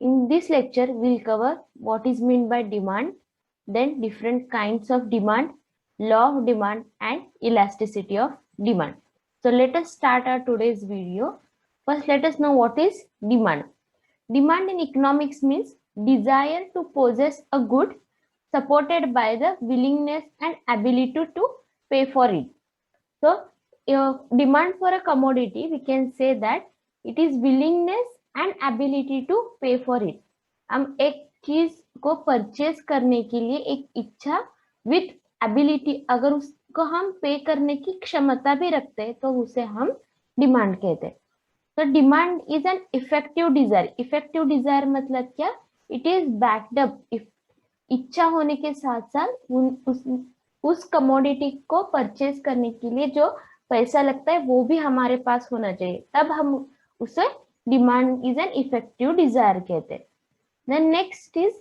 In this lecture, we'll cover what is meant by demand, then different kinds of demand, law of demand, and elasticity of demand. So let us start our today's video. First, let us know what is demand. Demand in economics means desire to possess a good supported by the willingness and ability to pay for it. So, demand for a commodity, we can say that it is willingness and ability to pay for it. हम एक चीज को purchase करने के लिए एक इच्छा with ability, अगर उसको हम पे करने की क्षमता भी रखते हैं तो उसे हम डिमांड कहते हैं. तो demand is an effective desire. Effective desire मतलब क्या? It is backed up. इच्छा होने के साथ साथ उस कमोडिटी को परचेज करने के लिए जो पैसा लगता है वो भी हमारे पास होना चाहिए, तब हम उसे demand is an effective desire कहते हैं. Then next is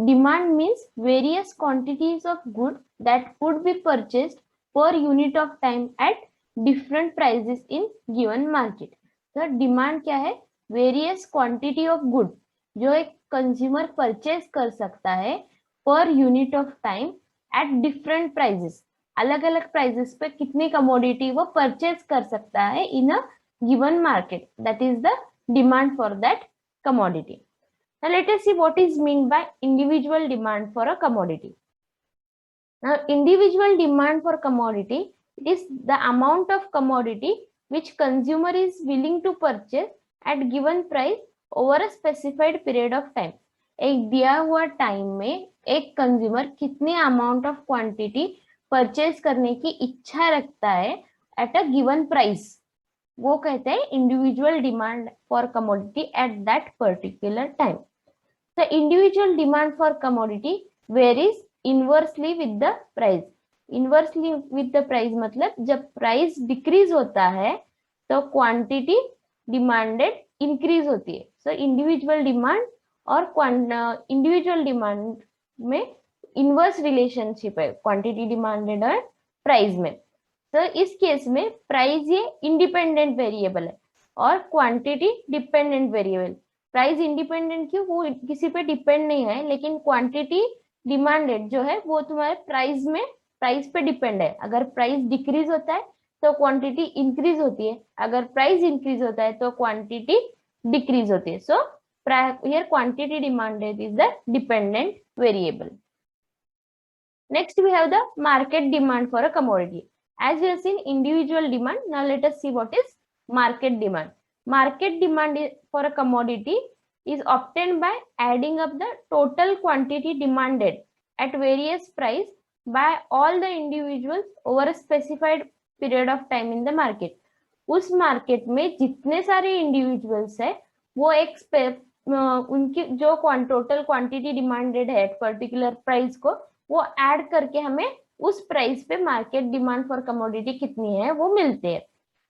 demand means various quantities of good that could be purchased per unit of time at different prices in given market. तो डिमांड क्या है? वेरियस क्वांटिटी ऑफ गुड जो एक consumer purchase कर सकता है per unit of time at different prices. अलग अलग प्राइसेस पे कितनी कमोडिटी वो परचेज कर सकता है in a given market. That is the demand for that commodity. Now let us see what is meant by individual demand for a commodity. Now individual demand for commodity, it is the amount of commodity which consumer is willing to purchase at given price over a specified period of time. एक दिया हुआ time में एक consumer कितने amount of quantity purchase करने की इच्छा रखता है एट अ गिवन प्राइस, वो कहते हैं individual demand for commodity at that particular time. The individual demand for commodity varies inversely with the price. Inversely with the price मतलब जब price decrease होता है तो quantity demanded increase होती है. So individual demand और individual demand में inverse relationship है quantity demanded और price में. तो इस केस में price ये independent variable है और quantity dependent variable. Price independent क्यों? वो किसी पे डिपेंड नहीं है, लेकिन क्वांटिटी डिमांडेड जो है वो तुम्हारे प्राइस पे डिपेंड है. अगर प्राइस डिक्रीज होता है तो क्वांटिटी इंक्रीज होती है, अगर प्राइस इंक्रीज होता है तो क्वांटिटी डिक्रीज होती है. So here quantity demanded is the dependent variable. Next we have the market demand for a commodity. As we have seen individual demand, now let us see what is market demand. Market demand for a commodity is obtained by adding up the total quantity demanded at various price by all the individuals over a specified period of time in the market. उस market में जितने सारे individuals है वो एक उनकी जो total quantity demanded है एट पर्टिकुलर प्राइस को वो ऐड करके हमें उस प्राइस पे मार्केट डिमांड फॉर कमोडिटी कितनी है वो मिलते हैं.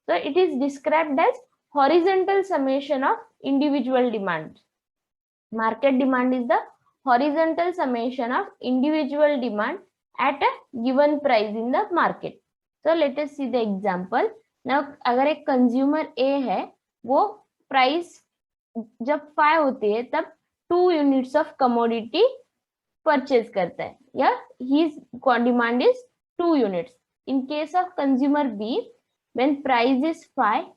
तो it is described as horizontal summation of individual demand. Market demand is the horizontal summation of individual demand at a given price in the market. So let us see the example. Now अगर एक consumer A है वो price जब 5 होती है तब 2 units of commodity purchase करता है, या his demand is 2 units. In case of consumer B, when price is 5,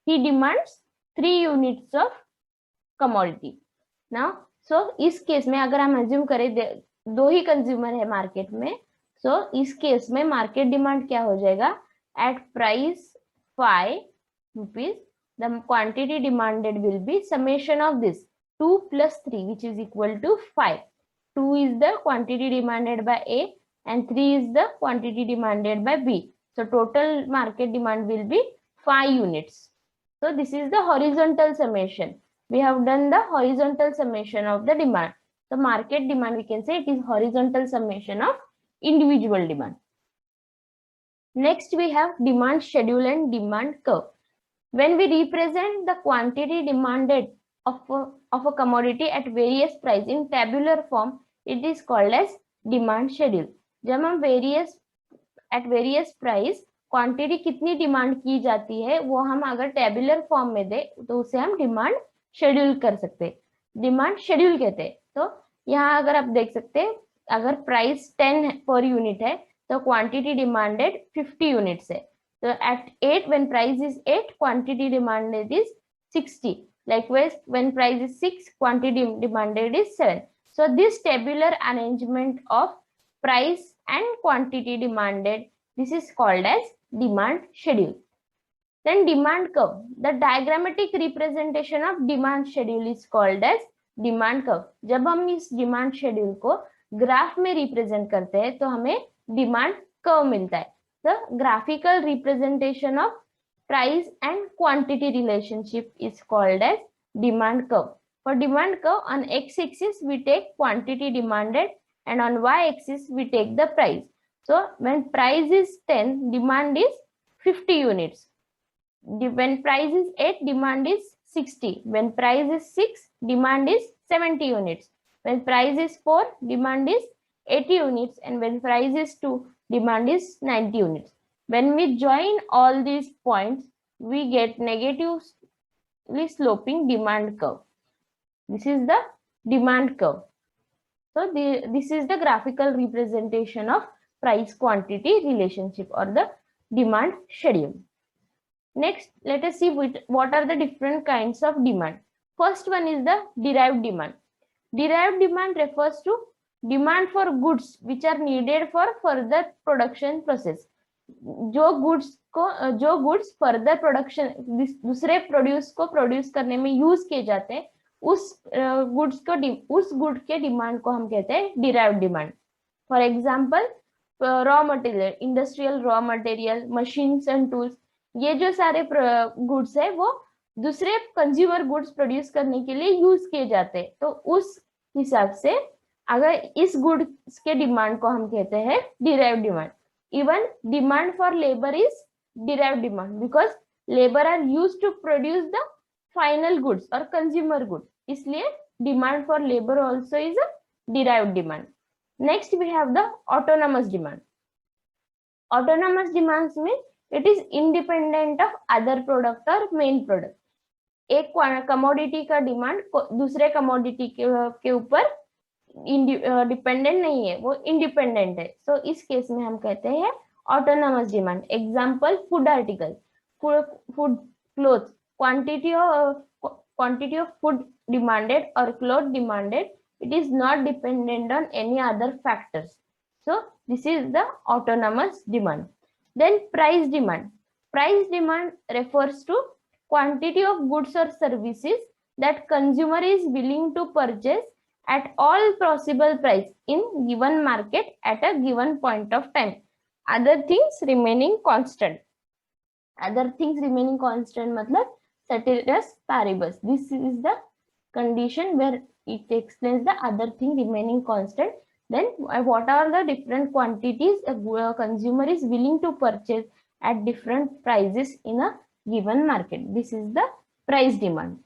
he demands 3 units of commodity. Now, so इस केस में अगर हम assume करें दो ही कंज्यूमर है मार्केट में, so इस केस में मार्केट डिमांड क्या हो जाएगा? At price 5 rupees, the quantity demanded will be summation of this 2 plus 3, which is equal to 5. 2 is the quantity demanded by A and 3 is the quantity demanded by B. So total market demand will be 5 units. So this is the horizontal summation. We have done the horizontal summation of the demand. So market demand, we can say it is horizontal summation of individual demand. Next we have demand schedule and demand curve. When we represent the quantity demanded of a commodity at various price in tabular form, it is called as demand schedule. जब हम at various price quantity कितनी demand की जाती है वो हम अगर tabular form में दे तो उसे हम डिमांड शेड्यूल कर सकते हैं. डिमांड शेड्यूल कहते हैं। तो यहाँ अगर आप देख सकते हैं, अगर प्राइस 10 पर यूनिट है तो क्वांटिटी डिमांडेड 50 यूनिट्स है। तो eight 8 when price is 8 quantity demanded is 60. Likewise when price is 6 quantity demanded is 7. So this tabular arrangement of price and quantity demanded, this is called as demand schedule. Then demand curve, the diagrammatic representation of demand schedule is called as demand curve. जब हम इस demand schedule को graph में represent करते हैं तो हमें demand curve मिलता है. The graphical representation of price and quantity relationship is called as demand curve. For demand curve, on x-axis we take quantity demanded and on y-axis we take the price. So when price is 10, demand is 50 units. When price is 8, demand is 60. When price is 6, demand is 70 units. When price is 4, demand is 80 units. And when price is 2, demand is 90 units. When we join all these points, we get negatively sloping demand curve. This is the demand curve. So this is the graphical representation of price quantity relationship or the demand schedule. Next, let us see what are the different kinds of demand. First one is the derived demand. Derived demand refers to demand for goods which are needed for further production process. जो goods further production दूसरे produce को produce करने में use किए जाते हैं, उस good के डिमांड को हम कहते हैं derived demand. For example raw material, industrial raw material, machines and tools, ये जो सारे गुड्स है वो दूसरे कंज्यूमर गुड्स प्रोड्यूस करने के लिए यूज किए जाते हैं. तो उस हिसाब से अगर इस गुड्स के डिमांड को हम कहते हैं derived demand. Even demand for labor is derived demand because labor are used to produce the final goods or consumer goods. इसलिए demand for labor also is a derived demand. Next we have the autonomous demand. Autonomous demands mean it is independent of other product or main product. एक commodity का demand दूसरे commodity के ऊपर dependent नहीं है, वो independent है. सो इस केस में हम कहते हैं autonomous demand. Example food article, food cloth, quantity of food demanded और cloth demanded, it is not dependent on any other factors. So this is the autonomous demand. Then price demand. Price demand refers to quantity of goods और services that consumer is willing to purchase at all possible price in given market at a given point of time, other things remaining constant. Other things remaining constant matlab ceteris paribus. This is the condition where it explains the other thing remaining constant. Then what are the different quantities a consumer is willing to purchase at different prices in a given market. This is the price demand.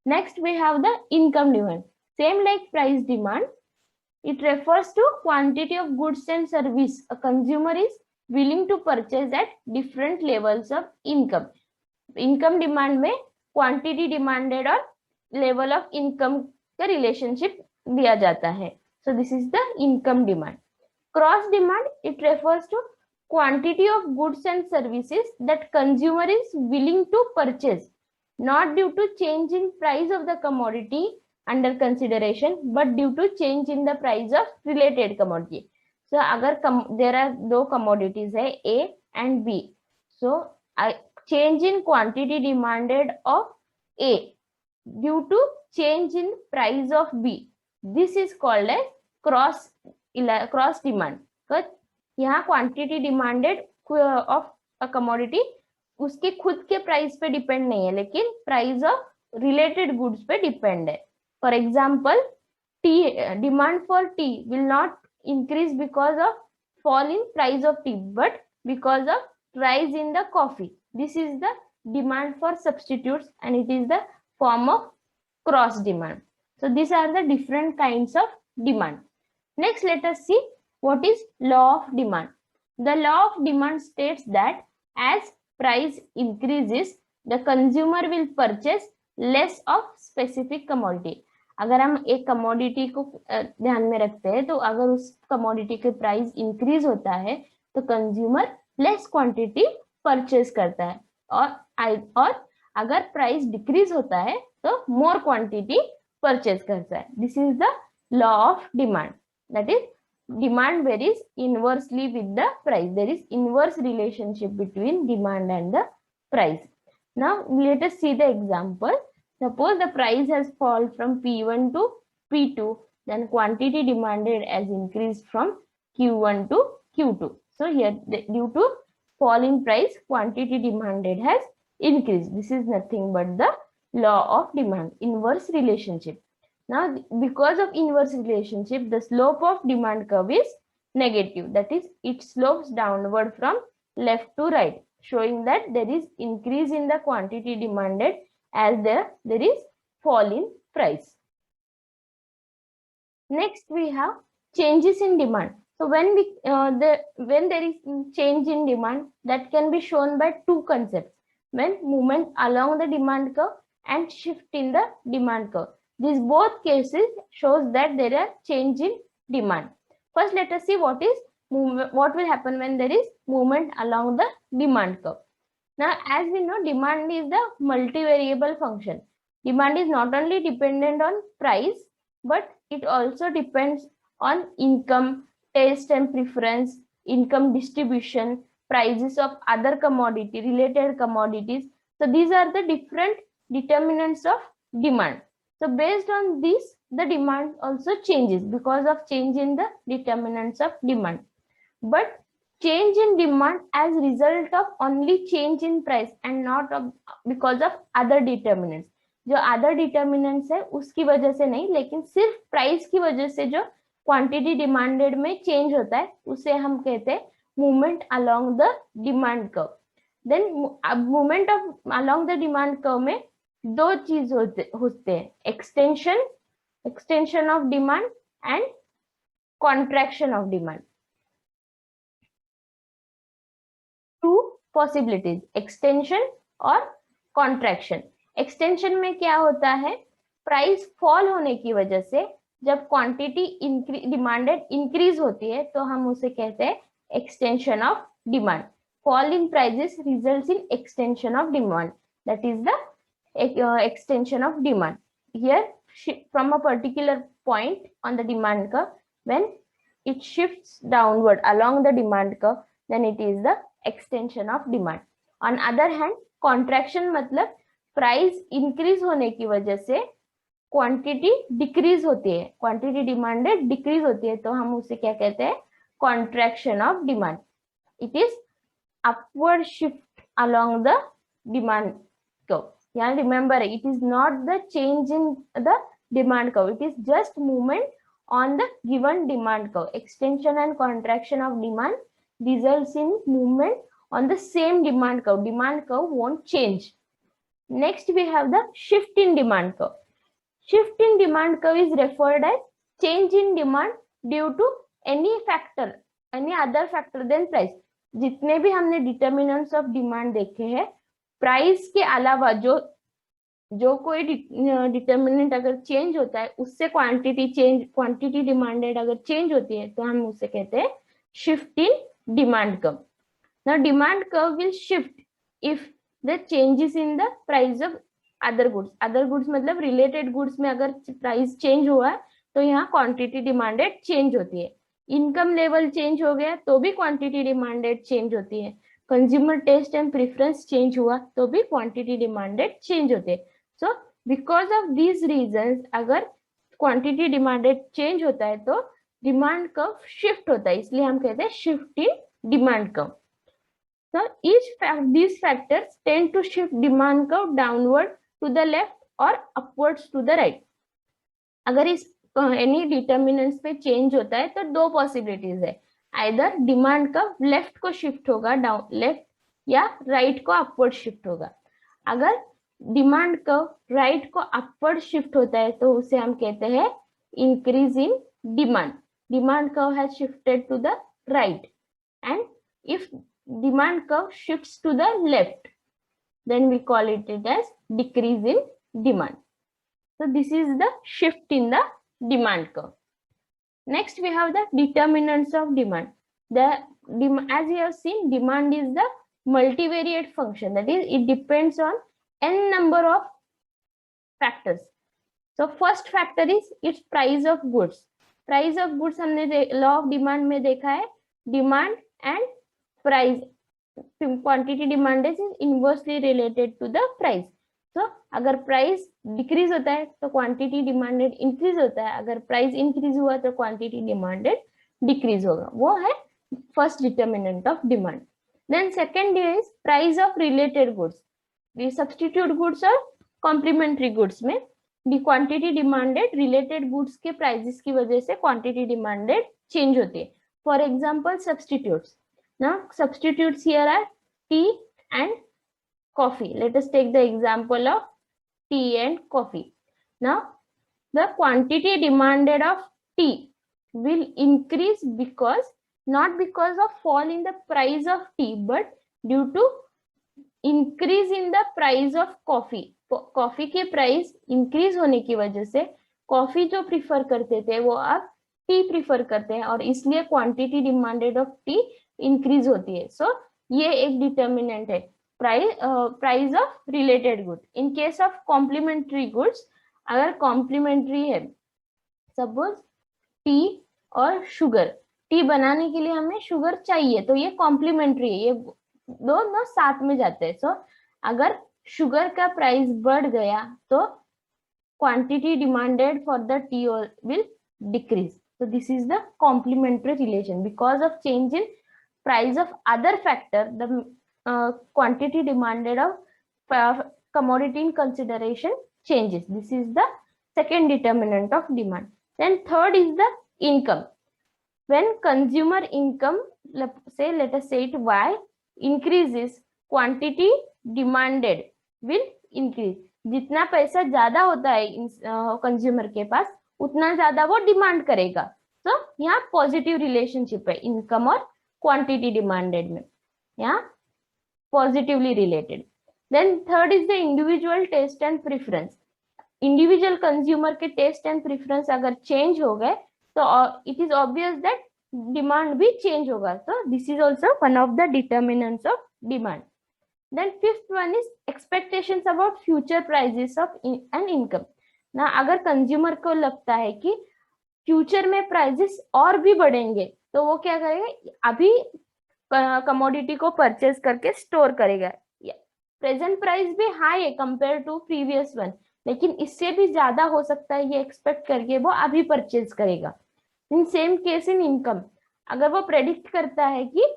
Next we have the income demand. Same like price demand, it refers to quantity of goods and service a consumer is willing to purchase at different levels of income. Income demand में quantity demanded और level of income का relationship दिया जाता है. So this is the income demand. Cross demand, it refers to quantity of goods and services that consumer is willing to purchase, not due to change in price of the commodity under consideration but due to change in the price of related commodity. So अगर there are दो commodities है A and B, so change in quantity demanded of A due to change in price of B, this is called as cross demand. यहाँ quantity demanded of a commodity उसके खुद के price पे depend नहीं है, लेकिन price of related goods पे depend है. For example, tea demand for tea will not increase because of fall in price of tea, but because of rise in the coffee. This is the demand for substitutes and it is the form of cross demand. So these are the different kinds of demand. Next, let us see what is law of demand. The law of demand states that as price increases, the consumer will purchase less of specific commodity. अगर हम एक commodity को ध्यान में रखते हैं, तो अगर उस कमोडिटी के प्राइस इंक्रीज होता है तो कंज्यूमर लेस क्वांटिटी परचेज करता है, और अगर प्राइस डिक्रीज होता है तो मोर क्वांटिटी परचेज करता है. This is the law of demand. That is demand varies inversely with the price. There is inverse relationship between demand and the price. Now let us see the example. Suppose the price has fallen from P1 to P2, then quantity demanded has increased from Q1 to Q2. So here, due to fall in price, quantity demanded has increased. This is nothing but the law of demand, inverse relationship. Now, because of inverse relationship, the slope of demand curve is negative. That is, it slopes downward from left to right, showing that there is increase in the quantity demanded as there is fall in price. Next, we have changes in demand. So when there is change in demand, that can be shown by two concepts: when movement along the demand curve and shift in the demand curve. These both cases shows that there are change in demand. First, let us see what will happen when there is movement along the demand curve. Now, as we know, demand is the multivariable function. Demand is not only dependent on price, but it also depends on income, taste and preference, income distribution, prices of other related commodities. So these are the different determinants of demand. So based on this, the demand also changes because of change in the determinants of demand. But change in demand as result of only change in price and not because of other determinants. जो other determinants है उसकी वजह से नहीं, लेकिन सिर्फ price की वजह से जो क्वांटिटी डिमांडेड में चेंज होता है उसे हम कहते हैं movement along the demand curve. Then movement of along the demand curve में दो चीज होते हैं: extension of demand and contraction of demand. Two possibilities, extension और कॉन्ट्रैक्शन. एक्सटेंशन में क्या होता है? प्राइस फॉल होने की वजह से जब क्वांटिटी डिमांडेड इंक्रीज होती है तो हम उसे कहते हैं extension of demand. Fall in prices results in extension of demand. That is the extension of demand. Here, from a particular point on the demand curve, when it shifts downward along the demand curve, then it is the extension of demand. On other hand, contraction मतलब price increase होने की वजह से quantity decrease होती है, quantity demanded decrease होती है, तो हम उसे क्या कहते हैं? Contraction of demand. It is upward shift along the demand curve. Yeah, remember, it is not the change in the demand curve, it is just movement on the given demand curve. Extension and contraction of demand results in movement on the same demand curve. Demand curve won't change. Next, we have the shift in demand curve. Shift in demand curve is referred as change in demand due to any factor, any other factor than price. जितने भी हमने determinants of demand देखे हैं, price के अलावा जो कोई determinant अगर चेंज होता है उससे क्वांटिटी डिमांडेड अगर चेंज होती है तो हम उसे कहते हैं shift in demand curve. Now demand curve will shift if the changes in the price of other goods. Other goods मतलब रिलेटेड गुड्स में अगर प्राइस चेंज हुआ तो यहाँ क्वांटिटी डिमांडेड चेंज होती है. इनकम लेवल चेंज हो गया तो भी क्वांटिटी डिमांडेड चेंज होती है. Consumer taste and preference change हुआ तो भी क्वांटिटी डिमांडेड चेंज होते हैं. So because of these reasons, अगर क्वांटिटी डिमांडेड चेंज होता है तो डिमांड कर्व शिफ्ट होता है, इसलिए हम कहते हैं shift in demand curve. So these factors tend to shift demand curve downward to the left or upwards to the right. अगर इस एनी डिटर्मिनेंट्स पे चेंज होता है तो दो पॉसिबिलिटीज है: आइदर डिमांड कर्व लेफ्ट को शिफ्ट होगा डाउन लेफ्ट, या राइट को अपवर्ड शिफ्ट होगा. अगर डिमांड कर्व राइट को अपवर्ड शिफ्ट होता है तो उसे हम कहते हैं increase in demand. Demand curve has shifted to the right, and if demand curve shifts to the left, then we call it as decrease in demand. So this is the shift in the demand curve. Next, we have the determinants of demand. As you have seen, demand is the multivariate function. That is, it depends on n number of factors. So first factor is its price of goods. Price of goods हमने law of demand में देखा है, demand and price, quantity demanded is inversely related to the price. So अगर price decrease होता है तो quantity demanded increase होता है, अगर प्राइस इंक्रीज हुआ तो क्वांटिटी डिमांडेड डिक्रीज होगा. वो है first determinant of demand. Then second is price of related goods. The substitute goods और कॉम्प्लीमेंट्री गुड्स में the quantity demanded related goods के प्राइसेस की वजह से क्वांटिटी डिमांडेड चेंज होती है. For example substitutes. Now substitutes here are tea and coffee. Let us take the example of tea and coffee. Now the quantity demanded of tea will increase because, not because of fall in the price of tea, but due to increase in the price of coffee. Coffee के price increase होने की वजह से coffee जो prefer करते थे वो अब टी प्रिफर करते हैं और इसलिए quantity demanded of tea increase होती है. सो ये एक डिटर्मिनेंट है, price of related good. In case of complementary goods, अगर कॉम्प्लीमेंट्री है, सपोज टी और शुगर, टी बनाने के लिए हमें शुगर चाहिए तो ये कॉम्प्लीमेंट्री है, ये दोनों साथ में जाते हैं. सो अगर शुगर का प्राइस बढ़ गया तो quantity demanded for the T will decrease. So this is the complementary relation. Because of change in price of other factor, the quantity demanded of commodity in consideration changes. This is the second determinant of demand. Then third is the income. When consumer income, say let us say it Y, increases, quantity demanded will increase. जितना पैसा ज्यादा होता है consumer के पास उतना ज्यादा वो demand करेगा. तो यहाँ पॉजिटिव रिलेशनशिप है इनकम और क्वांटिटी डिमांडेड में, यहाँ positively related. Then third is the individual taste and preference. Individual consumer के टेस्ट एंड प्रेफरेंस अगर चेंज हो गए तो it is obvious that demand भी चेंज होगा. तो this is also one of the determinants of demand. Then fifth one is expectations about future prices of and income. ना अगर कंज्यूमर को लगता है कि फ्यूचर में प्राइसेस और भी बढ़ेंगे तो वो क्या करेगा, अभी कमोडिटी को परचेज करके स्टोर करेगा. प्रेजेंट प्राइस भी हाई है कंपेयर टू प्रीवियस वन, लेकिन इससे भी ज्यादा हो सकता है ये एक्सपेक्ट करके वो अभी परचेज करेगा. In same case in income, अगर वो प्रेडिक्ट करता है कि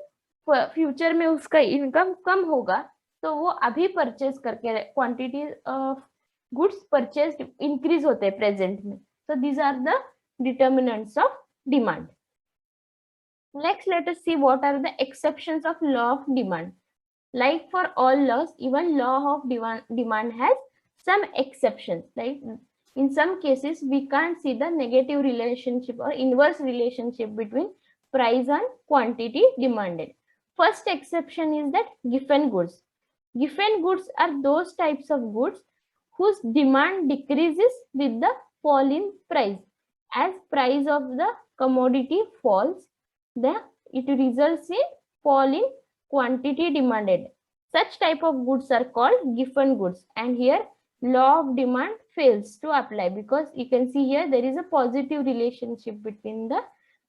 फ्यूचर में उसका इनकम कम होगा तो वो अभी परचेज करके quantity of goods purchase increase होते हैं प्रेजेंट में. So these are the determinants of demand. Next let us see what are the exceptions of law of demand. Like for all laws, even law of demand has some exceptions. Like in some cases we can't see the negative relationship or inverse relationship between price and quantity demanded. First exception is that giffen goods. Giffen goods are those types of goods whose demand decreases with the fall in price. As price of the commodity falls, then it results in fall in quantity demanded. Such type of goods are called giffen goods, and here law of demand fails to apply because you can see here there is a positive relationship between the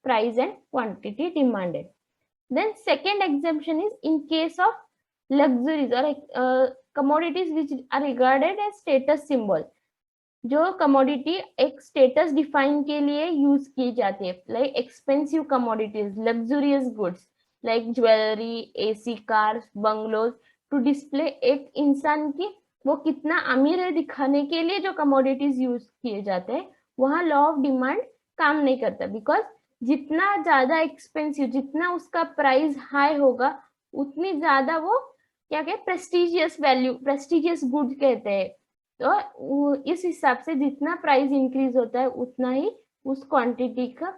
price and quantity demanded. Then second exemption is in case of luxuries or commodities which are regarded as status symbol. जो commodity एक status define के लिए use की जाती है, like expensive commodities, luxurious goods like jewellery, AC, cars, bungalows, to display एक इंसान की वो कितना अमीर है दिखाने के लिए जो कमोडिटीज यूज किए जाते हैं, वहां लॉ ऑफ डिमांड काम नहीं करता. बिकॉज जितना ज्यादा एक्सपेंसिव, जितना उसका प्राइस हाई होगा उतनी ज्यादा वो क्या कहते, प्रेस्टिजियस वैल्यू, प्रेस्टिजियस गुड कहते हैं. तो इस हिसाब से जितना प्राइस इंक्रीज होता है उतना ही उस क्वांटिटी का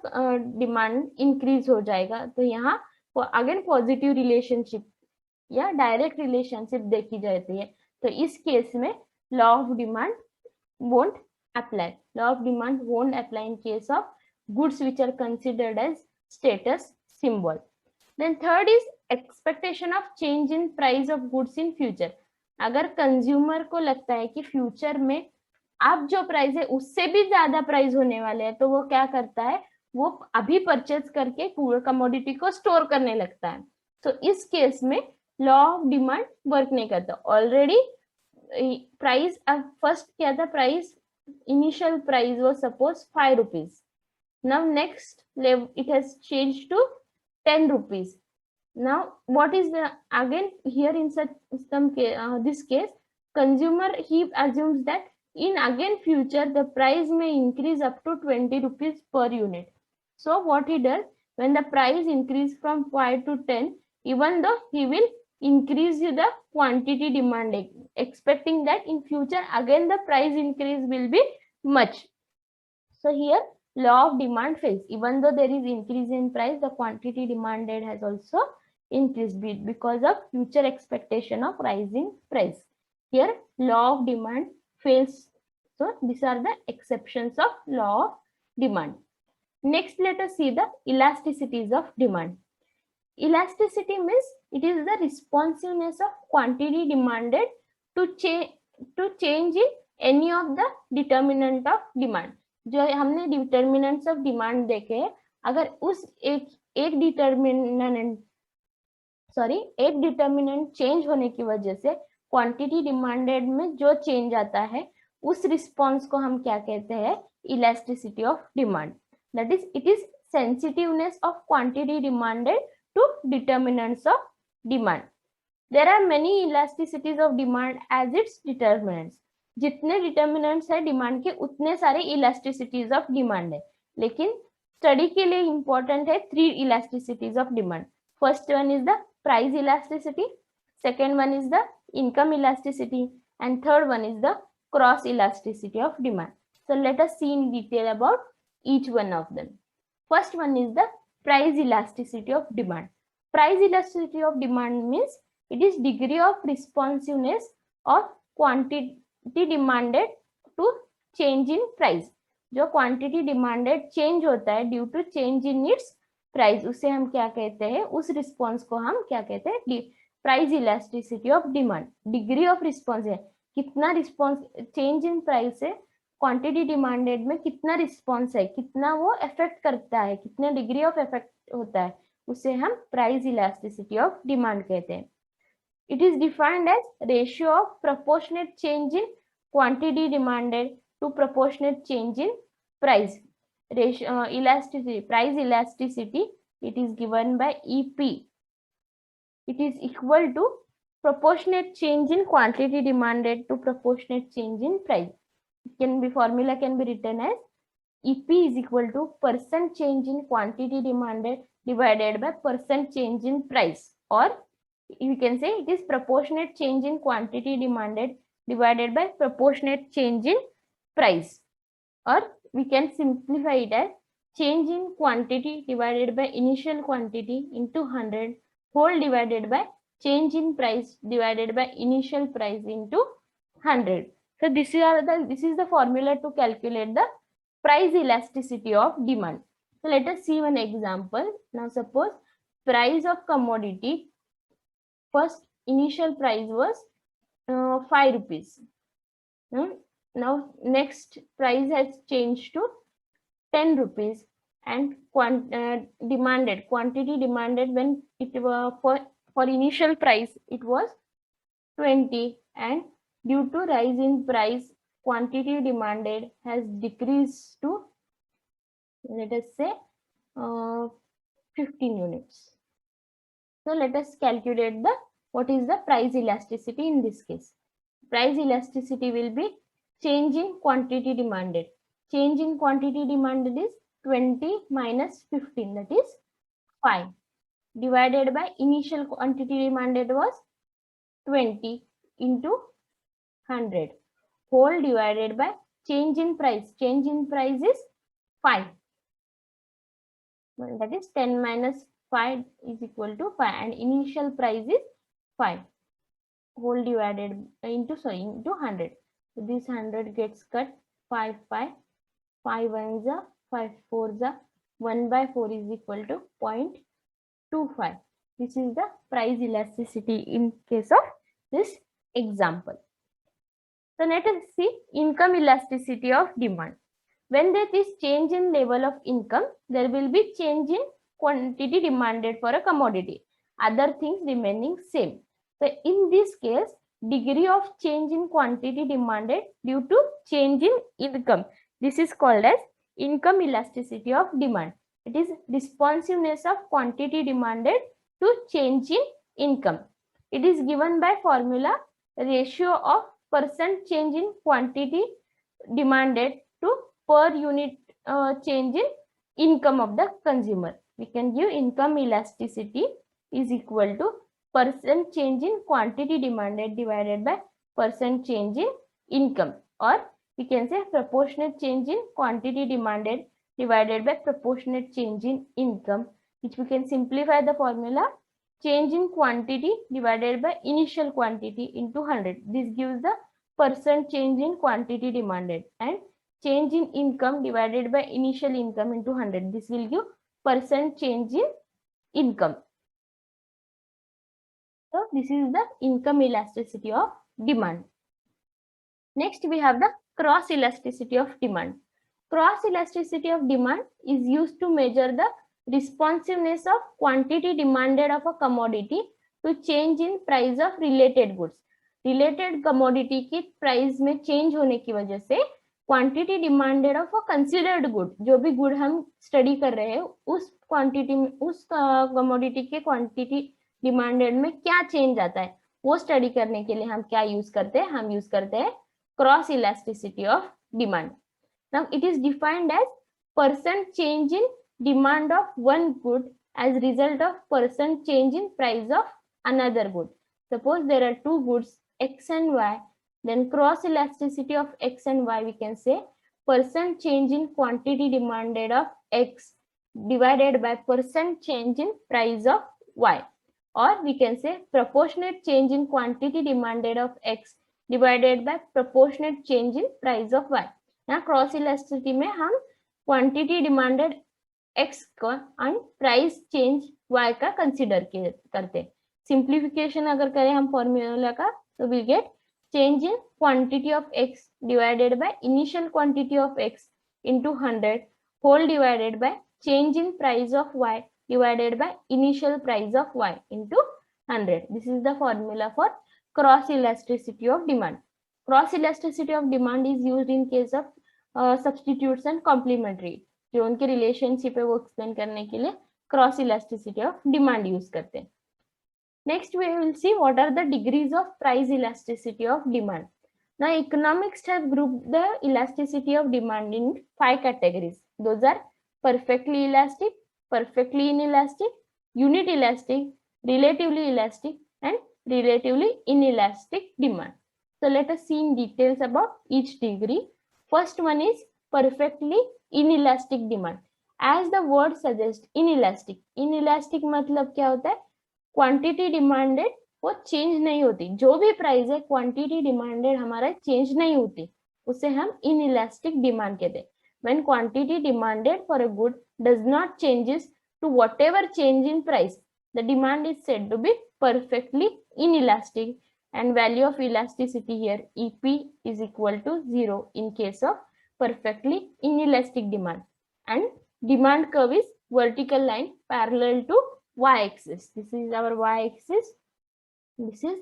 डिमांड इंक्रीज हो जाएगा. तो यहाँ अगेन पॉजिटिव रिलेशनशिप या डायरेक्ट रिलेशनशिप देखी जाती है. तो इस केस में law of demand won't apply. Law of demand won't apply in case of goods which are considered as status symbol. Then third is expectation of change in price of goods in future. अगर consumer को लगता है कि future में आप जो price है उससे भी ज्यादा प्राइस होने वाले हैं, तो वो क्या करता है, वो अभी परचेज करके कमोडिटी को स्टोर करने लगता है. तो इस केस में लॉ ऑफ डिमांड वर्क नहीं करता. ऑलरेडी प्राइस फर्स्ट क्या था, price initial price was suppose 5 rupees. Now next level it has changed to 10 rupees. Now what is the, again here in such some this case consumer he assumes that in again future the price may increase up to 20 rupees per unit. So what he does, when the price increase from 5 to 10, even though he will increase the quantity demanded, expecting that in future again the price increase will be much. So here law of demand fails. Even though there is increase in price, the quantity demanded has also increased because of future expectation of rising price. Here law of demand fails. So these are the exceptions of law of demand. Next, let us see the elasticities of demand. Elasticity means it is the responsiveness of quantity demanded to change in any of the determinant of demand. जो हमने determinants of demand देखे हैं, अगर उस एक determinant change होने की वजह से quantity demanded में जो change आता है, उस response को हम क्या कहते हैं, elasticity of demand. That is, it is sensitiveness of quantity demanded to determinants of demand. There are many elasticities of demand as its determinants. जितने determinants है demand के उतने सारे elasticities of demand है, लेकिन study के लिए important है 3 elasticities of demand. First one is the price elasticity, second one is the income elasticity, and third one is the cross elasticity of demand. So let us see in detail about each one of them. First one is the price elasticity of demand. Price elasticity of demand means it is degree of responsiveness of quantity demanded to change in price. जो quantity demanded change होता है due to change in its price, उसे हम क्या कहते हैं, उस response को हम क्या कहते हैं, price elasticity of demand. Degree of response है, कितना response change in price है, क्वांटिटी डिमांडेड में कितना रिस्पॉन्स है, कितना वो इफेक्ट करता है, कितने डिग्री ऑफ इफेक्ट होता है, उसे हम प्राइस इलास्टिसिटी ऑफ डिमांड कहते हैं. It is defined as ratio of proportionate change in quantity demanded to proportionate change in price. Elasticity, price elasticity, it is given by EP. It is equal to proportionate change in quantity demanded to proportionate change in price. Formula can be written as EP is equal to percent change in quantity demanded divided by percent change in price, or you can say it is proportionate change in quantity demanded divided by proportionate change in price, or we can simplify it as change in quantity divided by initial quantity into 100 whole divided by change in price divided by initial price into 100. So this is the formula to calculate the price elasticity of demand. So let us see one example. Now suppose price of commodity, first initial price was 5 rupees. Now next price has changed to 10 rupees, and quantity demanded when it was for initial price it was 20, and due to rise in price quantity demanded has decreased to, let us say, 15 units. So let us calculate what is the price elasticity in this case. Price elasticity will be change in quantity demanded. Change in quantity demanded is 20 minus 15, that is 5, divided by initial quantity demanded was 20 into 100 whole divided by change in price. Change in price is 5. Well, that is 10 minus 5 is equal to 5, and initial price is 5 whole divided into 100. So this 100 gets cut, 5 5, 5 1 जा 5 4 जा 1 by 4 is equal to 0.25. This is the price elasticity in case of this example. So let us see income elasticity of demand. When there is change in level of income, there will be change in quantity demanded for a commodity. Other things remaining same. So in this case, degree of change in quantity demanded due to change in income. This is called as income elasticity of demand. It is responsiveness of quantity demanded to change in income. It is given by formula ratio of percent change in quantity demanded to per unit change in income of the consumer. We can give income elasticity is equal to percent change in quantity demanded divided by percent change in income, or we can say proportionate change in quantity demanded divided by proportionate change in income, which we can simplify the formula change in quantity divided by initial quantity into 100. This gives the percent change in quantity demanded, and change in income divided by initial income into 100. This will give percent change in income. So this is the income elasticity of demand. Next, we have the cross elasticity of demand. Cross elasticity of demand is used to measure the responsiveness of quantity demanded of a commodity to change in price of related goods. Related commodity की price में change होने की वजह से quantity demanded of a considered good, जो भी good हम study कर रहे हैं उस क्वांटिटी में, उस कमोडिटी के क्वांटिटी डिमांडेड में क्या चेंज आता है, वो स्टडी करने के लिए हम क्या यूज करते हैं, हम यूज करते हैं cross elasticity of demand. Now it is defined as percent change in demand of one good as result of percent change in price of another good. Suppose there are two goods X and Y, then cross elasticity of X and Y, we can say percent change in quantity demanded of X divided by percent change in price of Y, or we can say proportionate change in quantity demanded of X divided by proportionate change in price of Y. यहाँ cross elasticity में हम quantity demanded X का and price change Y का consider करते हैं. Simplification अगर करें हम फॉर्मूला का, तो will get change in quantity of X divided by initial quantity of X into 100 whole divided by change in price of Y divided by initial price of Y into 100. This is the formula for cross elasticity of demand. Cross elasticity of demand is used in case of substitutes and complementary. जो उनके relationship है वो explain करने के लिए cross elasticity of demand use करते हैं. Next we will see what are the degrees of price elasticity of demand. Now economics have grouped the elasticity of demand in 5 categories. Those are perfectly elastic, perfectly inelastic, unit elastic, relatively elastic, and relatively inelastic demand. So let us see in details about each degree. First one is perfectly inelastic demand. As the word suggests, inelastic. Inelastic मतलब क्या होता है? Quantity demanded वो change नहीं होती. जो भी price है क्वांटिटी डिमांडेड हमारा चेंज नहीं होती, उसे हम inelastic डिमांड कहते हैं. When quantity demanded for a good does not changes to whatever change in price, the demand is said to be perfectly inelastic, and value of elasticity here EP is equal to 0 in case of perfectly inelastic demand. And demand curve is vertical line parallel to y-axis. This is our y-axis, this is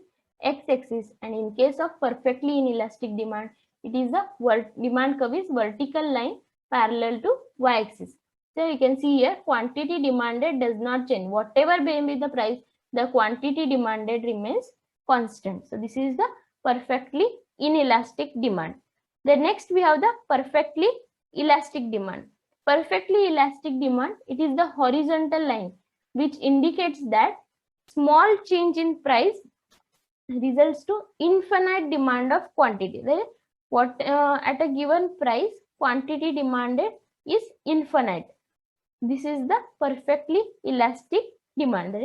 x-axis, and in case of perfectly inelastic demand, it is the demand curve is vertical line parallel to y-axis. So you can see here quantity demanded does not change. Whatever may be the price, the quantity demanded remains constant. So this is the perfectly inelastic demand. Then next we have the perfectly elastic demand. Perfectly elastic demand, it is the horizontal line which indicates that small change in price results to infinite demand of quantity. What at a given price quantity demanded is infinite. This is the perfectly elastic demand.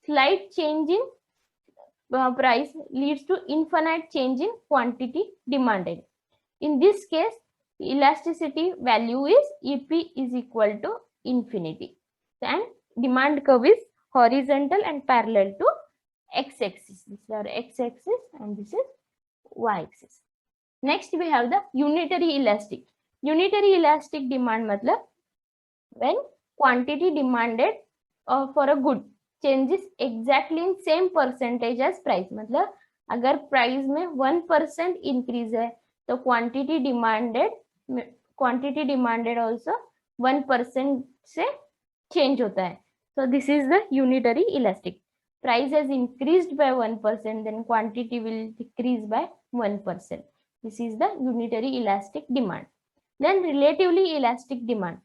Slight change in price leads to infinite change in quantity demanded. In this case, elasticity value is EP is equal to infinity, and demand curve is horizontal and parallel to x-axis. This is our x-axis and this is y-axis. Next we have the unitary elastic. Unitary elastic demand matlab when quantity demanded for a good changes exactly in same percentage as price. मतलब अगर price में 1% increase है तो quantity demanded also 1% से change होता है. So this is the unitary elastic. Price has increased by 1%, then quantity will decrease by 1%. This is the unitary elastic demand. Then relatively elastic demand.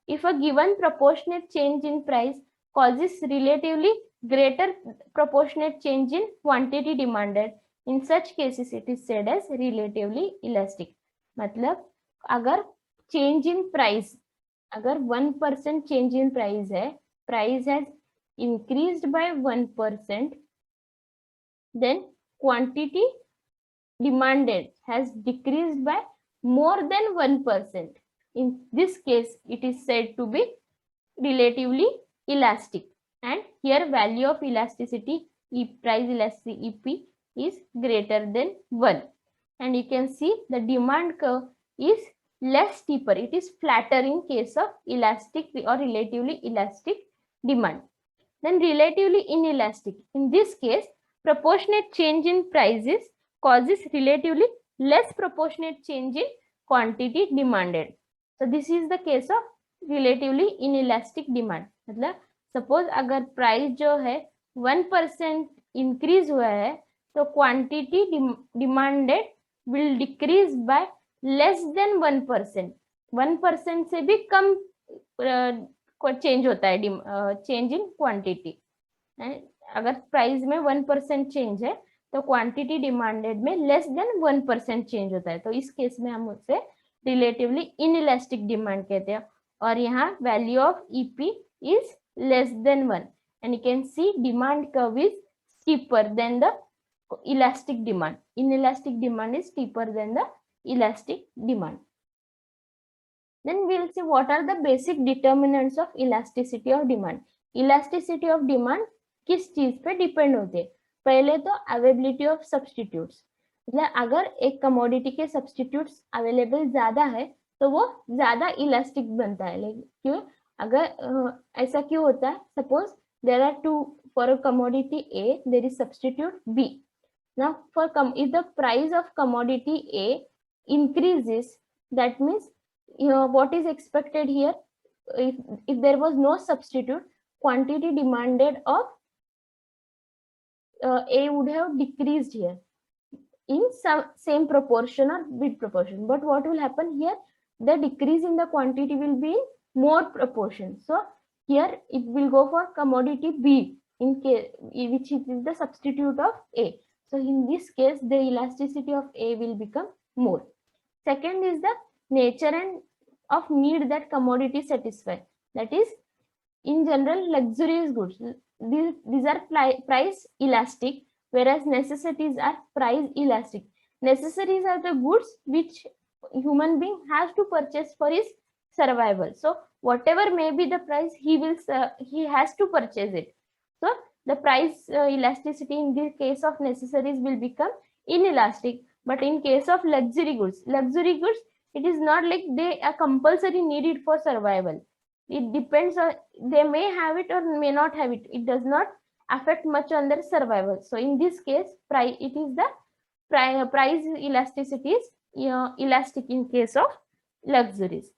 If a given proportionate change in price causes relatively greater proportionate change in quantity demanded, in such cases it is said as relatively elastic. मतलब अगर change in price, अगर 1% change in price है, price has increased by 1%, then quantity demanded has decreased by more than 1%. In this case, it is said to be relatively elastic. And here value of elasticity, price elasticity EP is greater than 1. And you can see the demand curve is less steeper. It is flatter in case of elastic or relatively elastic demand. Then relatively inelastic. In this case, proportionate change in prices causes relatively less proportionate change in quantity demanded. So this is the case of relatively inelastic demand. मतलब suppose अगर price जो है 1% increase हुआ है तो quantity demanded will decrease by less than 1%. 1% से भी कम change होता है चेंज इन क्वांटिटी. अगर प्राइस में 1% चेंज है तो क्वांटिटी डिमांडेड में लेस देन 1% चेंज होता है. तो इस केस में हम उसे रिलेटिवली इनइलास्टिक डिमांड कहते हैं. और यहाँ value of EP is less than 1 and you can see demand curve is steeper than the elastic demand. Inelastic demand is steeper than the elastic demand. Then we'll see what are the basic determinants of elasticity of demand. Elasticity of demand किस चीज पे depend होते हैं? पहले तो availability of substitutes. मतलब अगर एक कमोडिटी के सब्सटीट्यूट्स अवेलेबल ज्यादा है तो वो ज्यादा इलास्टिक बनता है. लेकिन क्यों? अगर ऐसा क्यों होता है? Suppose there are two for a commodity A there is substitute B. Now for if the price of commodity A increases, that means what is expected here? If there was no substitute, quantity demanded of A would have decreased here in some same proportion or big proportion. But what will happen here? The decrease in the quantity will be in more proportion. So here it will go for commodity B in case which is the substitute of A. So in this case, the elasticity of A will become more. Second is the nature and of need that commodity satisfy. That is, in general, luxurious goods. These are price elastic, whereas necessities are price elastic. Necessities are the goods which human being has to purchase for his survival. So whatever may be the price, he has to purchase it. So the price elasticity in the case of necessaries will become inelastic. But in case of luxury goods, it is not like they are compulsory needed for survival. It depends on, they may have it or may not have it. It does not affect much on their survival. So in this case, price elasticity is elastic in case of luxuries.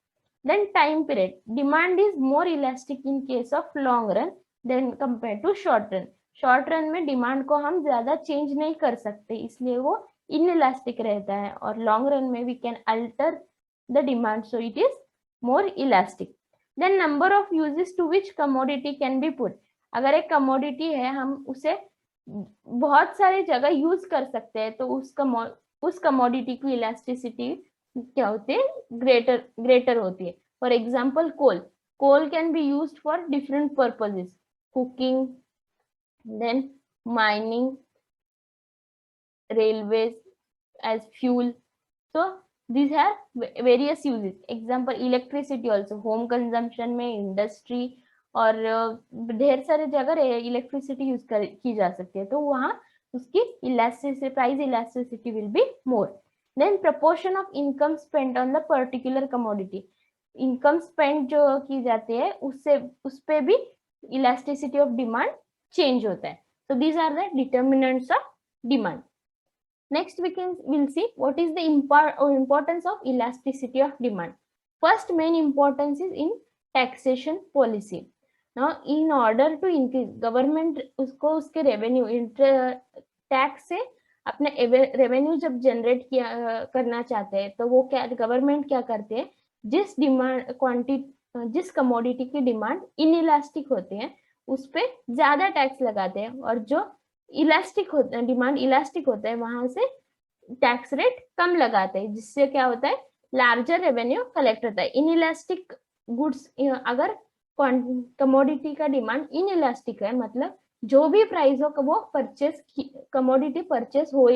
Then time period. Demand is more elastic in case of long run than compared to short run. Short run में demand को हम ज्यादा change नहीं कर सकते, इसलिए वो inelastic रहता है. और लॉन्ग रन में we can alter the demand, so it is more elastic. Then number of uses to which commodity can be put. अगर एक कमोडिटी है हम उसे बहुत सारे जगह यूज कर सकते हैं तो उस कमोडिटी की इलास्टिसिटी क्या होती है? ग्रेटर होती है. For example coal can be used for different purposes, cooking, then mining, railways as fuel. So these have various uses. Example, electricity also, home consumption में, industry और ढेर सारे जगह इलेक्ट्रिसिटी यूज की जा सकती है, तो वहाँ उसकी elasticity, price elasticity will be more. Then proportion of income spend on the particular commodity, income spend जो की जाती है उससे उस पे भी इलास्टिसिटी ऑफ डिमांड चेंज होता है. So these are the determinants of demand. Next we'll see what is the importance of elasticity of demand. First main importance is in taxation policy. Now in order to increase, government उसको उसके revenue tax से अपने revenue जब generate किया करना चाहते हैं, तो वो क्या गवर्नमेंट क्या करते हैं, जिस डिमांड क्वांटिटी, जिस कमोडिटी की डिमांड इनइलास्टिक होती है उस पे ज्यादा टैक्स लगाते हैं, और जो इलास्टिक होता है, डिमांड इलास्टिक होता है, वहां से टैक्स रेट कम लगाते हैं, जिससे क्या होता है, लार्जर रेवेन्यू कलेक्ट होता है. इनइलास्टिक गुड्स, अगर कमोडिटी का डिमांड इनइलास्टिक है, मतलब जो भी प्राइस हो वो परचेस, कमोडिटी परचेस हो,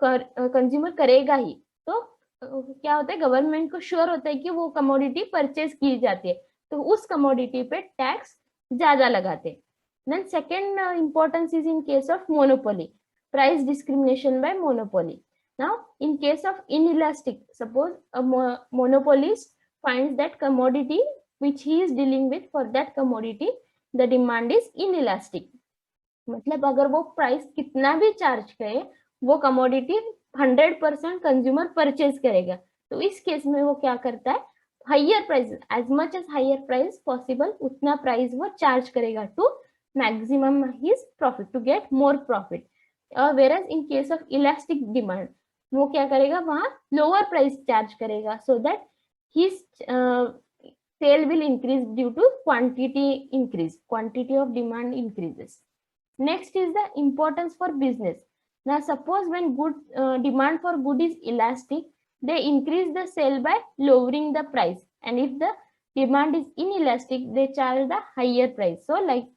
कंज्यूमर करेगा ही, तो क्या होता है, गवर्नमेंट को श्योर होता है कि वो कमोडिटी परचेस की जाती है, तो उस कमोडिटी पे टैक्स ज्यादा लगाते. Then second importance is in case of monopoly, price discrimination by monopoly. Now in case of inelastic, suppose a monopolist finds that commodity which he is dealing with, for that commodity the demand is inelastic, मतलब अगर वो price कितना भी charge करे, वो commodity 100% consumer purchase करेगा. तो इस केस में वो क्या करता है, higher price, as much as higher price possible, उतना प्राइस वो चार्ज करेगा to maximum his profit, to get more profit. Whereas in case of elastic demand, वो क्या करेगा, वहाँ lower price charge करेगा, so that his sale will increase due to quantity increase, quantity of demand increases. Next is the importance for business. Now suppose when good demand for good is elastic, they increase the sale by lowering the price, and if the demand is inelastic, they charge the higher price. So like,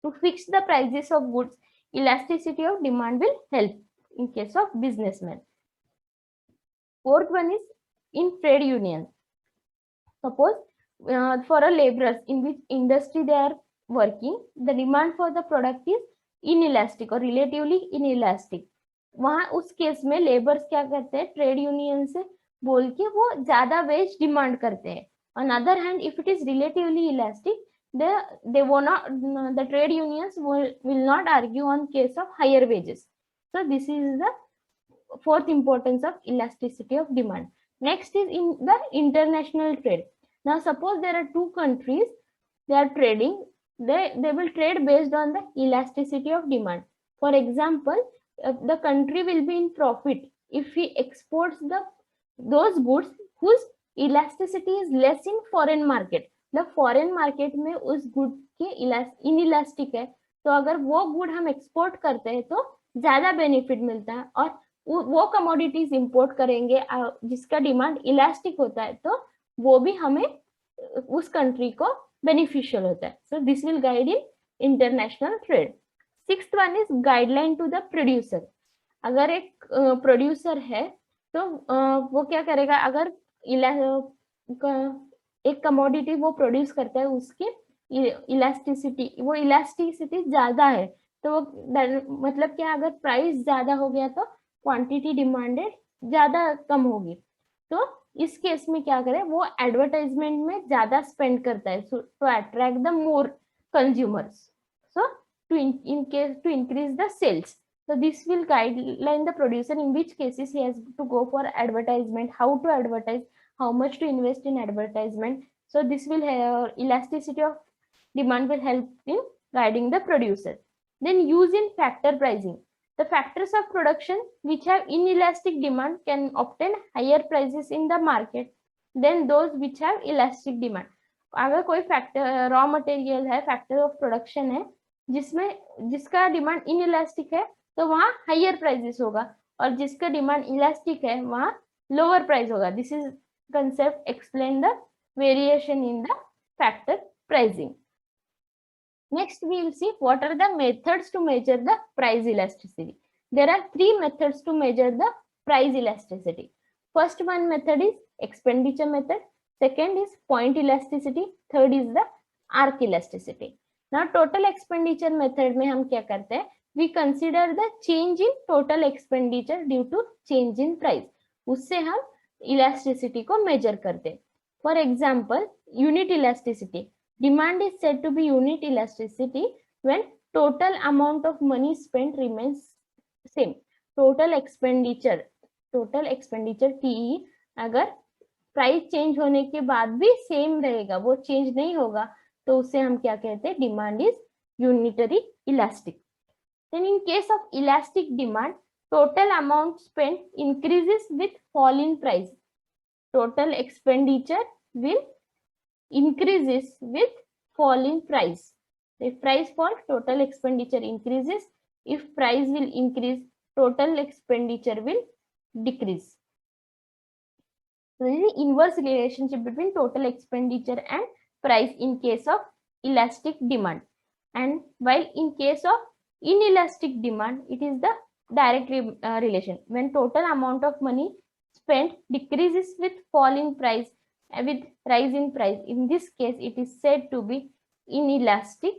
to fix the prices of goods, elasticity of demand will help in case of businessmen. Fourth one is in trade union. Suppose for a laborers in which industry they are working, the demand for the product is inelastic or relatively inelastic. वहाँ उस case में labours क्या करते हैं, trade union से बोल के वो ज्यादा वेज डिमांड करते हैं. On other hand, if it is relatively elastic, they will not, the trade unions will not argue on case of higher wages. So this is the fourth importance of elasticity of demand. Next is in the international trade. Now suppose there are two countries, they are trading, they will trade based on the elasticity of demand. For example, the country will be in profit if he exports those goods whose elasticity is less in foreign market. The foreign market में उस good के inelastic है, तो अगर वो good हम export करते हैं तो ज्यादा बेनिफिट मिलता है, और वो कमोडिटीज इंपोर्ट करेंगे जिसका डिमांड इलास्टिक होता है, तो वो भी हमें उस कंट्री को बेनिफिशियल होता है. So this will guide in international trade. Sixth one is guideline to the producer. अगर एक प्रोड्यूसर है तो वो क्या करेगा, अगर एक कमोडिटी वो प्रोड्यूस करता है, उसकी इलास्टिसिटी ज्यादा है, तो वो मतलब क्या, अगर प्राइस ज्यादा हो गया तो क्वांटिटी डिमांडेड ज्यादा कम होगी. तो इस केस में क्या करे, वो एडवर्टाइजमेंट में ज्यादा स्पेंड करता है to attract the more consumers, so to increase the sales. So this will guideline the producer in which cases he has to go for advertisement, how to advertise, how much to invest in advertisement. So this will elasticity of demand will help in guiding the producer. Then use in factor pricing. The factors of production which have inelastic demand can obtain higher prices in the market than those which have elastic demand. अगर कोई factor raw material है, factor of production है जिसका demand inelastic है, तो वहाँ higher prices होगा, और जिसका डिमांड इलास्टिक है वहाँ लोअर प्राइस होगा. This is concept explain the variation in the factor pricing. Next we will see what are the methods to measure the price elasticity. There are three methods to measure the price elasticity. First one method is expenditure method, second is point elasticity, third is the arc elasticity. Now total expenditure method में हम क्या करते हैं, we consider the change in total expenditure due to change in price, उससे हम elasticity को measure करते हैं. For example, unit elasticity, demand is said to be unit elasticity when total amount of money spent remains same. total expenditure TE अगर price change होने के बाद भी सेम रहेगा, वो चेंज नहीं होगा, तो उसे हम क्या कहते हैं, demand is unitary elastic. Then in case of elastic demand, total amount spent increases with fall in price. Total expenditure will increases with fall in price. If price fall, total expenditure increases. If price will increase, total expenditure will decrease. So this is the inverse relationship between total expenditure and price in case of elastic demand. And while in case of inelastic demand, it is the direct relation. When total amount of money spent decreases with fall in price, with rise in price, in this case it is said to be inelastic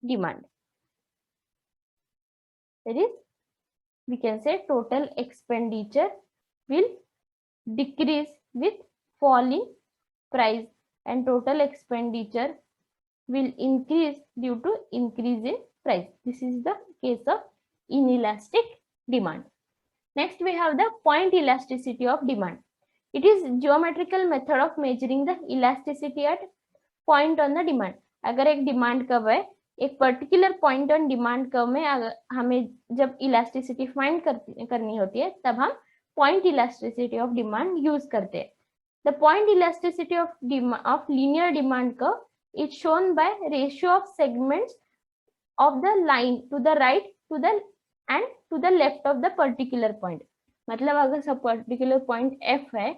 demand. That is, we can say total expenditure will decrease with fall in price and total expenditure will increase due to increase in price. This is the case of inelastic demand. Next we have the point elasticity of demand. It is geometrical method of measuring the elasticity at point on the demand. अगर एक demand curve है, एक particular point on demand curve में हमें जब elasticity find करनी होती है, तब हम point elasticity of demand use करते हैं. The point elasticity of linear demand curve is shown by ratio of segments of the line to the right to the end to the left of the particular point. मतलब अगर सब particular point F है,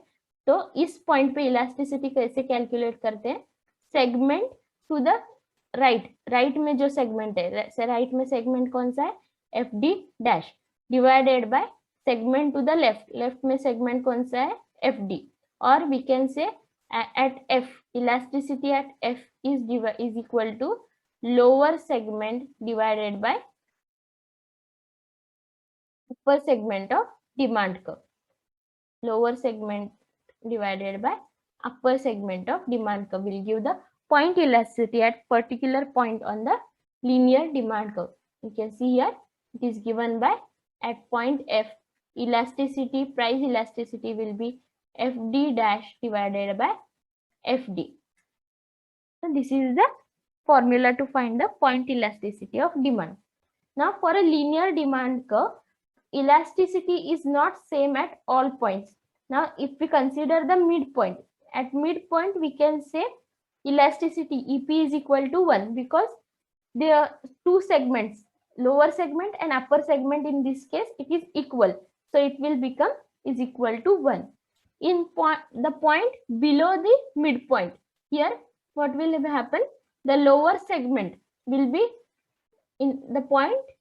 तो इस point पे elasticity कैसे calculate करते हैं, सेगमेंट टू द राइट में जो सेगमेंट है, राइट में सेगमेंट कौन सा है, F D dash, divided by segment to the left में सेगमेंट कौन सा है, एफ डी. और we can say at F, elasticity at F is equal to lower segment divided by upper segment of demand curve. Lower segment divided by upper segment of demand curve will give the point elasticity at particular point on the linear demand curve. You can see here it is given by at point F, elasticity, price elasticity will be FD dash divided by FD. So this is the formula to find the point elasticity of demand. Now for a linear demand curve, elasticity is not same at all points. Now if we consider the midpoint, at midpoint we can say elasticity EP is equal to 1, because there are two segments, lower segment and upper segment. In this case it is equal, so it will become is equal to 1. In the point below the midpoint, here what will happen, the lower segment will be in the point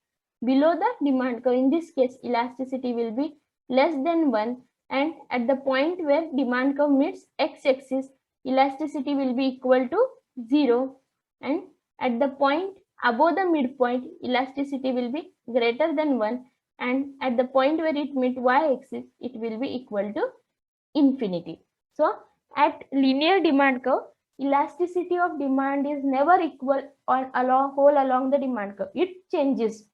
below the demand curve. In this case elasticity will be less than 1, and at the point where demand curve meets x-axis, elasticity will be equal to 0, and at the point above the midpoint elasticity will be greater than 1, and at the point where it meets y-axis it will be equal to infinity. So at linear demand curve, elasticity of demand is never equal on along the demand curve, it changes.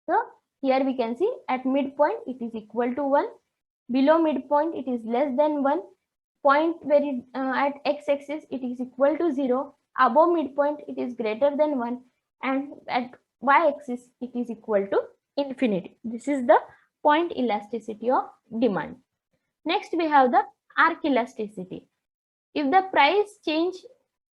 So here we can see at midpoint it is equal to 1, below midpoint it is less than 1, point where it at x-axis it is equal to 0, above midpoint it is greater than 1, and at y-axis it is equal to infinity. This is the point elasticity of demand. Next we have the arc elasticity. If the price change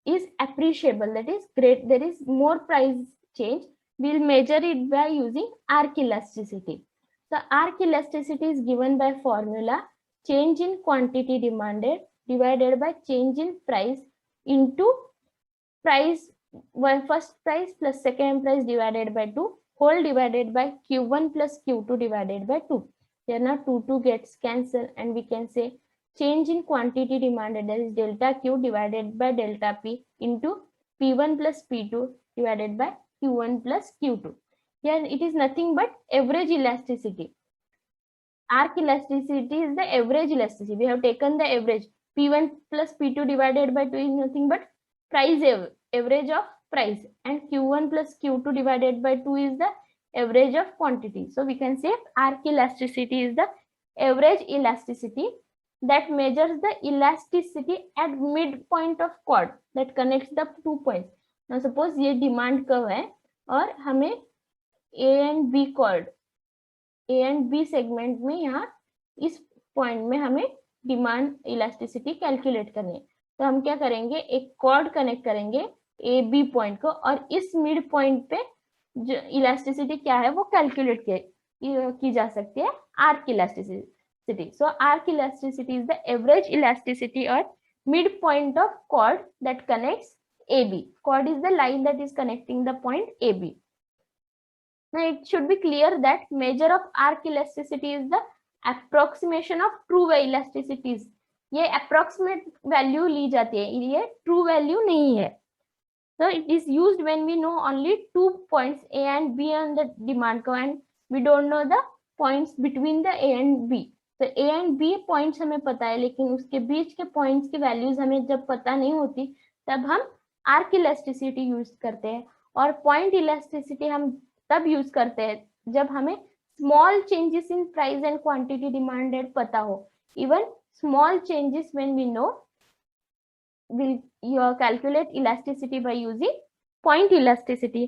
is appreciable, that is great, there is more price change, we'll measure it by using arc elasticity. The arc elasticity is given by formula change in quantity demanded divided by change in price into price, first price plus second price divided by 2, whole divided by Q1 plus Q2 divided by 2. here now 2 gets cancelled, and we can say change in quantity demanded, that is delta Q divided by delta P into P1 plus P2 divided by Q1 plus Q2. Here it is nothing but average elasticity. Arc elasticity is the average elasticity. We have taken the average. P1 plus P2 divided by 2 is nothing but price average of price, and Q1 plus Q2 divided by 2 is the average of quantity. So we can say arc elasticity is the average elasticity that measures the elasticity at midpoint of chord that connects the 2 points. Now suppose ये demand curve है और हमें A and B chord, A and B segment में यहाँ इस point में हमें demand elasticity calculate करनी है. तो हम क्या करेंगे, एक कॉर्ड कनेक्ट करेंगे ए बी पॉइंट को, और इस मिड पॉइंट पे जो इलास्टिसिटी क्या है वो कैलकुलेट की जा सकती है, arc elasticity. So arc elasticity is the average elasticity और mid point of chord that connects A B. Chord is the line that is connecting the point A B. Now it should be clear that measure of arc elasticity is the approximation of true elasticities. ये approximate value ली जाती है, ये true value नहीं है. So it is used when we know only 2 points A and B on the demand curve and we don't know the points between the A and B. So A and B points हमें पता है, लेकिन उसके बीच के points की values हमें जब पता नहीं होती तब हम arc elasticity use करते हैं. और point elasticity हम तब यूज करते हैं जब हमें small changes in price and quantity demanded पता हो. Even small changes when we know will you calculate elasticity by using point elasticity.